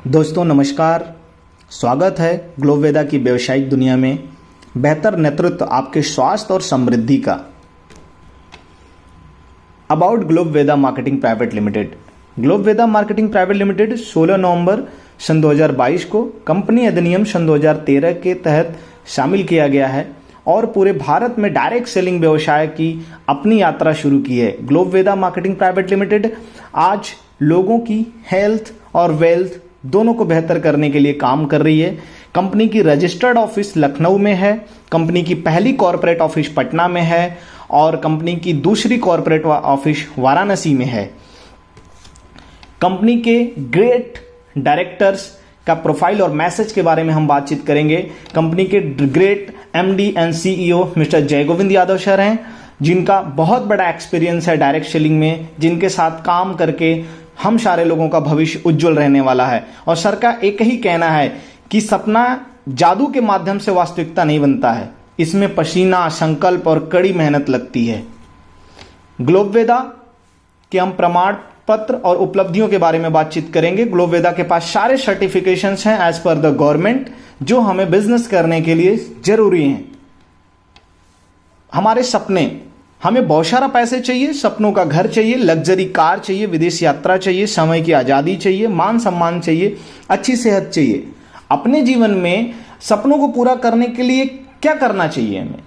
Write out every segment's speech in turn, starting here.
दोस्तों नमस्कार। स्वागत है ग्लोब वेदा की व्यवसायिक दुनिया में। बेहतर नेतृत्व आपके स्वास्थ्य और समृद्धि का। About globe Veda marketing private limited. Globe Veda marketing private limited 16 नवंबर सन 2022 को कंपनी अधिनियम सन 2013 के तहत शामिल किया गया है और पूरे भारत में डायरेक्ट सेलिंग व्यवसाय की अपनी यात्रा शुरू की है। ग्लोब वेदा मार्केटिंग प्राइवेट लिमिटेड आज लोगों की हेल्थ और वेल्थ दोनों को बेहतर करने के लिए काम कर रही है। कंपनी की रजिस्टर्ड ऑफिस लखनऊ में है, कंपनी की पहली कॉरपोरेट ऑफिस पटना में है और कंपनी की दूसरी कॉरपोरेट ऑफिस वाराणसी में है। कंपनी के ग्रेट डायरेक्टर्स का प्रोफाइल और मैसेज के बारे में हम बातचीत करेंगे। कंपनी के great MD and CEO mister जय गोविंद यादव सर हैं, जिनका बहुत बड़ा एक्सपीरियंस है डायरेक्ट सेलिंग में, जिनके साथ काम करके हम सारे लोगों का भविष्य उज्जवल रहने वाला है। और सर का एक ही कहना है कि सपना जादू के माध्यम से वास्तविकता नहीं बनता है, इसमें पसीना, संकल्प और कड़ी मेहनत लगती है। ग्लोब वेदा के हम प्रमाण पत्र और उपलब्धियों के बारे में बातचीत करेंगे। ग्लोब वेदा के पास सारे सर्टिफिकेशंस हैं एज पर द गवर्नमेंट, जो हमें बिजनेस करने के लिए जरूरी हैं। हमारे सपने, हमें बहुत सारा पैसे चाहिए, सपनों का घर चाहिए, लग्जरी कार चाहिए, विदेश यात्रा चाहिए, समय की आज़ादी चाहिए, मान सम्मान चाहिए, अच्छी सेहत चाहिए। अपने जीवन में सपनों को पूरा करने के लिए क्या करना चाहिए हमें?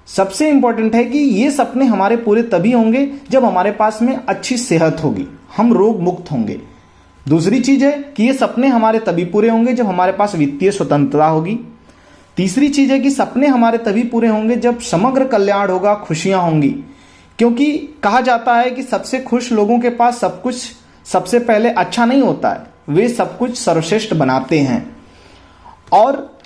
सबसे इंपॉर्टेंट है कि ये सपने हमारे पूरे तभी होंगे जब हमारे पास में अच्छी सेहत होगी, हम रोग मुक्त होंगे। दूसरी चीज है कि ये सपने हमारे तभी पूरे होंगे जब हमारे पास वित्तीय स्वतंत्रता होगी। तीसरी चीज है कि सपने हमारे तभी पूरे होंगे जब समग्र कल्याण होगा, खुशियां होंगी। क्योंकि कहा जाता है कि सबसे खुश लोगों के पास सब कुछ सबसे पहले अच्छा नहीं होता है, वे सब कुछ सर्वश्रेष्ठ बनाते हैं। और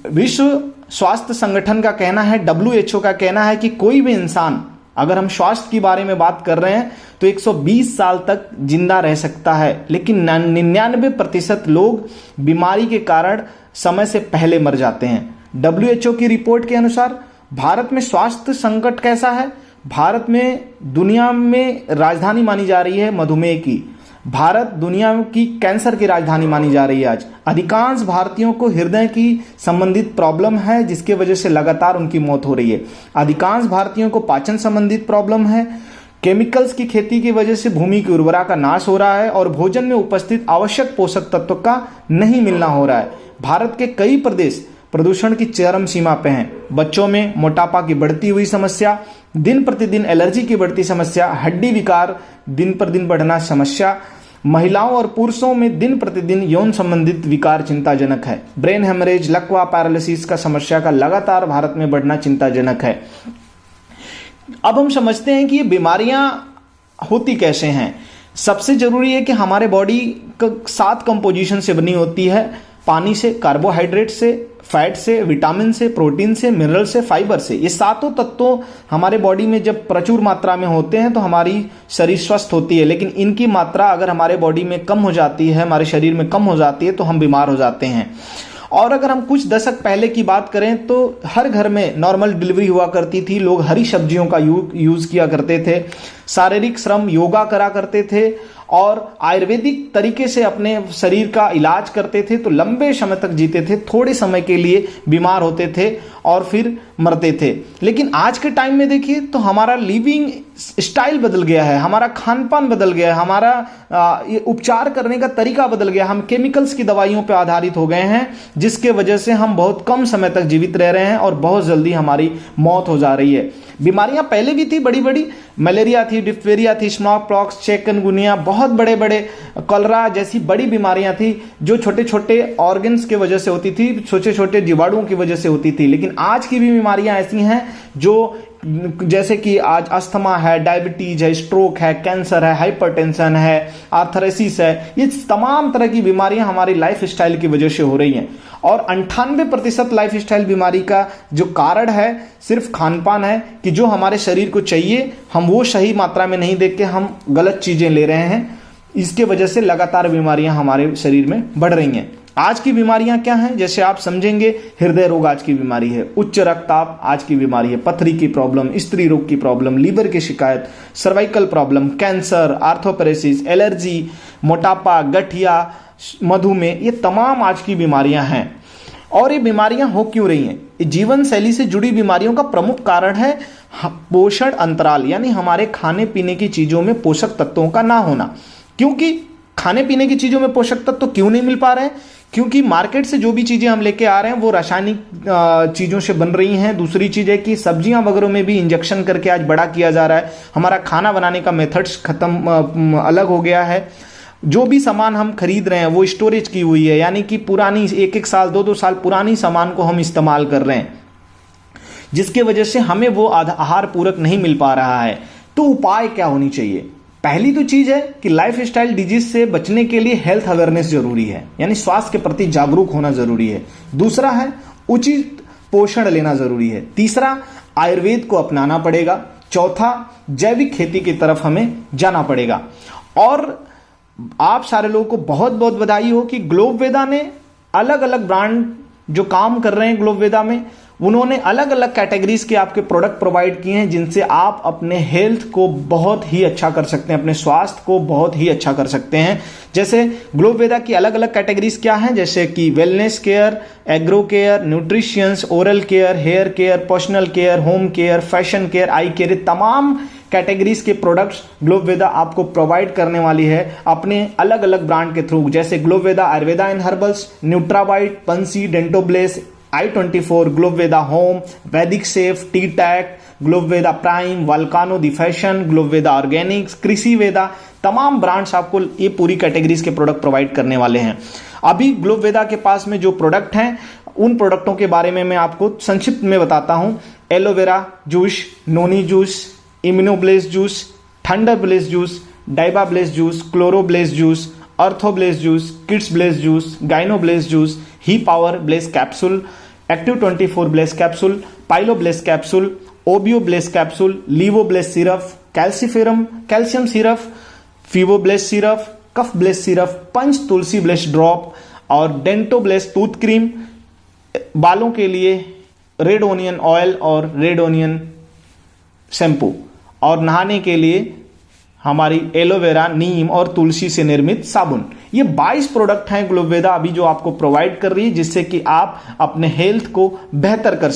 विश्व स्वास्थ्य संगठन का कहना है, WHO का कहना है कि कोई भी इंसान, अगर हम स्वास्थ्य के बारे में बात कर रहे हैं तो 120 साल तक जिंदा रह सकता है, लेकिन 99% लोग बीमारी के कारण समय से पहले मर जाते हैं। WHO की रिपोर्ट के अनुसार भारत में स्वास्थ्य संकट कैसा है? भारत में दुनिया में राजधानी मानी जा रही है मधुमेह की। भारत दुनिया की कैंसर की राजधानी मानी जा रही है। आज अधिकांश भारतीयों को हृदय की संबंधित प्रॉब्लम है, जिसके वजह से लगातार उनकी मौत हो रही है। अधिकांश भारतीयों को पाचन संबंधित प्रॉब्लम है। केमिकल्स की खेती की वजह से भूमि की उर्वरा का नाश हो रहा है और भोजन में उपस्थित आवश्यक पोषक तत्व का नहीं मिलना हो रहा है। भारत के कई प्रदेश प्रदूषण की चरम सीमा पे हैं। बच्चों में मोटापा की बढ़ती हुई समस्या, दिन प्रतिदिन एलर्जी की बढ़ती समस्या, हड्डी विकार दिन पर दिन बढ़ना समस्या, महिलाओं और पुरुषों में दिन प्रतिदिन यौन संबंधित विकार चिंताजनक है। ब्रेन हेमरेज, लकवा, पैरालिसिस का समस्या का लगातार भारत में बढ़ना चिंताजनक है। अब हम समझते हैं कि ये बीमारियां होती कैसे हैं। सबसे जरूरी है कि हमारे बॉडी 7 कंपोजिशन से बनी होती है, पानी से, कार्बोहाइड्रेट से, फैट से, विटामिन से, प्रोटीन से, मिनरल से, फाइबर से। ये सातों तत्व हमारे बॉडी में जब प्रचुर मात्रा में होते हैं तो हमारी शरीर स्वस्थ होती है, लेकिन इनकी मात्रा अगर हमारे बॉडी में कम हो जाती है, हमारे शरीर में कम हो जाती है, तो हम बीमार हो जाते हैं। और अगर हम कुछ दशक पहले की बात करें तो हर घर में नॉर्मल डिलीवरी हुआ करती थी, लोग हरी सब्जियों का यूज किया करते थे, शारीरिक श्रम, योगा करा करते थे और आयुर्वेदिक तरीके से अपने शरीर का इलाज करते थे, तो लंबे समय तक जीते थे। थोड़े समय के लिए बीमार होते थे और फिर मरते थे। लेकिन आज के टाइम में देखिए तो हमारा लिविंग स्टाइल बदल गया है, हमारा खान पान बदल गया है, हमारा ये उपचार करने का तरीका बदल गया। हम केमिकल्स की दवाइयों पर आधारित हो गए हैं, जिसके वजह से हम बहुत कम समय तक जीवित रह रहे हैं और बहुत जल्दी हमारी मौत हो जा रही है। बीमारियां पहले भी थी, बड़ी बड़ी मलेरिया थी, डिप्थेरिया थी, स्मॉल पॉक्स, चिकनगुनिया, बहुत बड़े बड़े कॉलरा जैसी बड़ी बीमारियां थी जो छोटे छोटे ऑर्गन्स की वजह से होती थी, छोटे छोटे जीवाणुओं की वजह से होती थी। लेकिन आज की भी बीमारियां ऐसी हैं जो जैसे कि आज अस्थमा है, डायबिटीज है, स्ट्रोक है, कैंसर है, हाइपरटेंशन है, आर्थराइटिस है। ये तमाम तरह की बीमारियां हमारी लाइफ स्टाइल की वजह से हो रही हैं और 98% लाइफ स्टाइल बीमारी का जो कारण है सिर्फ खान पान है कि जो हमारे शरीर को चाहिए हम वो सही मात्रा में नहीं देख के हम गलत चीजें ले रहे हैं। इसके वजह से लगातार बीमारियां हमारे शरीर में बढ़ रही हैं। आज की बीमारियां क्या हैं? जैसे आप समझेंगे, हृदय रोग आज की बीमारी है, उच्च रक्तचाप आज की बीमारी है, पथरी की प्रॉब्लम, स्त्री रोग की प्रॉब्लम, लीवर की शिकायत, सर्वाइकल प्रॉब्लम, कैंसर, आर्थोपेरेसिस, एलर्जी, मोटापा, गठिया, मधुमेह, ये तमाम आज की बीमारियां हैं। और ये बीमारियां हो क्यों रही हैं? ये जीवन शैली से जुड़ी बीमारियों का प्रमुख कारण है पोषण अंतराल, यानी हमारे खाने पीने की चीजों में पोषक तत्वों का ना होना। क्योंकि खाने पीने की चीजों में पोषक तत्व क्यों नहीं मिल पा रहे हैं? क्योंकि मार्केट से जो भी चीजें हम लेके आ रहे हैं वो रासायनिक चीजों से बन रही हैं। दूसरी चीज है कि सब्जियां वगैरह में भी इंजेक्शन करके आज बड़ा किया जा रहा है। हमारा खाना बनाने का मेथड्स खत्म अलग हो गया है। जो भी सामान हम खरीद रहे हैं वो स्टोरेज की हुई है, यानी कि पुरानी 1-1 साल 2-2 साल पुरानी सामान को हम इस्तेमाल कर रहे हैं, जिसके वजह से हमें वो आहार पूरक नहीं मिल पा रहा है। तो उपाय क्या होनी चाहिए? पहली तो चीज है कि लाइफ स्टाइल डिजीज से बचने के लिए हेल्थ अवेयरनेस जरूरी है, यानी स्वास्थ्य के प्रति जागरूक होना जरूरी है। दूसरा है उचित पोषण लेना जरूरी है। तीसरा, आयुर्वेद को अपनाना पड़ेगा। चौथा, जैविक खेती की तरफ हमें जाना पड़ेगा। और आप सारे लोगों को बहुत बहुत बधाई हो कि ग्लोबवेदा ने अलग अलग ब्रांड जो काम कर रहे हैं ग्लोबवेदा में, उन्होंने अलग अलग कैटेगरीज के आपके प्रोडक्ट प्रोवाइड किए हैं, जिनसे आप अपने हेल्थ को बहुत ही अच्छा कर सकते हैं, अपने स्वास्थ्य को बहुत ही अच्छा कर सकते हैं। जैसे ग्लोबवेदा की अलग अलग कैटेगरीज क्या हैं? जैसे कि wellness care, agro care, nutritions, oral care, hair care, personal care, home care, fashion care, eye care, तमाम कैटेगरीज के प्रोडक्ट्स ग्लोबवेदा आपको प्रोवाइड करने वाली है अपने अलग अलग ब्रांड के थ्रू। जैसे ग्लोबवेदा आयुर्वेदा एंड हर्बल्स, न्यूट्रावाइट, पंसी, Dentobless, i24, Globveda home, Vedic safe, टी टैक, Globveda prime, volcano the fashion, Globveda organics, Krishi Veda, तमाम ब्रांड्स आपको ये पूरी कैटेगरीज के प्रोडक्ट प्रोवाइड करने वाले हैं। अभी ग्लोबवेदा के पास में जो प्रोडक्ट हैं उन प्रोडक्टों के बारे में मैं आपको संक्षिप्त में बताता हूं। Aloe vera juice, noni juice, immunobless juice, thunder bless juice, डाइबा bless juice, chloro bless juice, ortho bless juice, kids bless juice, gyno bless juice, ही power bless capsule, active 24 bless capsule, pilo bless capsule, ओबियो bless capsule, livo bless syrup, calciferum calcium syrup, fevo bless syrup, cough bless syrup, पंच Tulsi bless drop और dento bless tooth cream, बालों के लिए red onion oil और red onion shampoo, और नहाने के लिए हमारी एलोवेरा, नीम और तुलसी से निर्मित साबुन। ये 22 प्रोडक्ट हैं ग्लोबवेदा अभी जो आपको प्रोवाइड कर रही है, जिससे कि आप अपने हेल्थ को बेहतर कर सकते हैं।